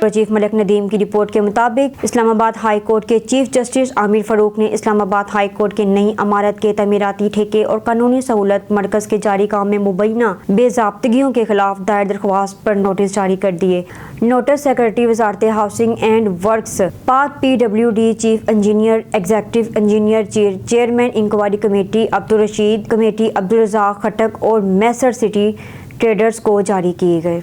Bureau chief Malik Nadeem की report के मुताबिक इस्लामाबाद हाई कोर्ट के चीफ जस्टिस आमिर फारूक ने इस्लामाबाद हाई कोर्ट के नई इमारत के तमीराती ठेके और कानूनी सहूलत मरकज के जारी काम में मुबैना बेज़ाब्तगियों के खिलाफ दायर दरख्वास्त पर नोटिस जारी कर दिए। नोटिस सेक्रेटरी वजारत housing and works Pak PWD chief engineer executive engineer chairman inquiry committee Abdul Rashid committee Abdul Razzaq Khattak और मैसर सिटी ट्रेडर्स को जारी किए गए।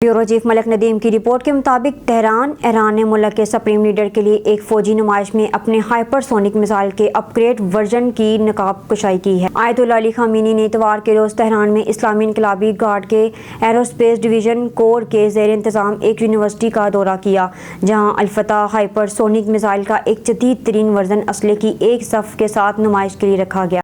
ब्यूरो चीफ मलिक नदीम की रिपोर्ट के मुताबिक ईरान ने मुल्क के सुप्रीम लीडर के लिए एक फौजी नुमाइश में अपने हाइपरसोनिक मिसाइल के अपग्रेड वर्जन की नकाब कुशाई की है। आयतुल्लाह अली खामेनी ने इतवार के रोज तेहरान में इस्लामी इनकलाबी गार्ड के एरोस्पेस डिवीजन कोर के ज़ेर इंतजाम एक यूनिवर्सिटी का दौरा किया, जहां अल-फतह हाइपरसोनिक मिसाइल का एक जदीद तरीन वर्जन असले की एक सफ के साथ नुमाइश के लिए रखा गया।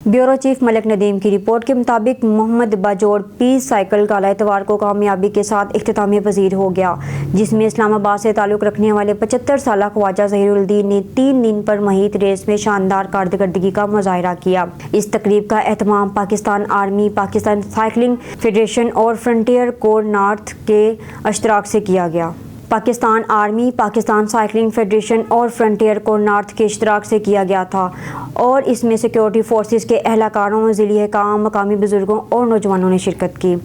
ब्यूरो चीफ मलिक नदीम की रिपोर्ट के मुताबिक मोहम्मद बाजोड़ पीस साइकिल गाला इतवार को कामयाबी के साथ इख्तितामी पजीर हो गया, जिसमें इस्लामाबाद से ताल्लुक़ रखने वाले 75 साला ख्वाजा ज़हीरुद्दीन ने 3 दिन पर महीत रेस में शानदार कारकर्दगी का मुजाहरा किया। इस तकरीब का एहतमाम Pakistan army, Pakistan cycling federation और फ्रंटियर कोर नॉर्थ के अश्तराक से किया गया। Pakistan army, Pakistan cycling federation और फ्रंटियर कोर नॉर्थ के इश्तराक से किया गया था और इसमें सिक्योरिटी फोर्सेस के अहलकारों, ज़िली हकाम, मकामी बुजुर्गों और नौजवानों ने शिरकत की।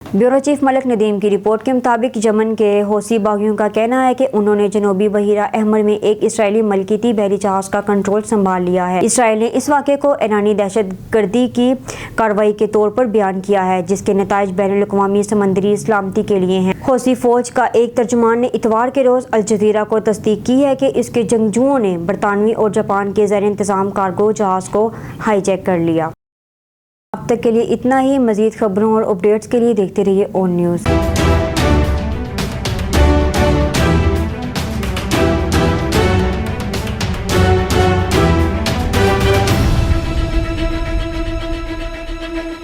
ब्यूरो चीफ मलिक नदीम की रिपोर्ट के मुताबिक यमन के हौसी बागियों का कहना है कि उन्होंने जनूबी बहीरा अहमर में एक इसराइली मलकीती बहरी जहाज का कंट्रोल संभाल लिया है। इसराइल ने इस वाक़े को ईरानी दहशतगर्दी की कार्रवाई के तौर पर बयान किया है, जिसके नताइज बैनुल अक़वामी समंदरी सलामती के लिए हैं। हौसी फौज का एक तर्जुमान ने इतवार के रोज़ अल जज़ीरा को तस्दीक की है कि इसके जंगजुओं ने बरतानवी और जापान के ज़ेर इंतज़ाम कार्गो जहाज़ को हाईजैक कर लिया। अब तक के लिए इतना ही। मज़ीद खबरों और अपडेट्स के लिए देखते रहिए ऑन न्यूज़।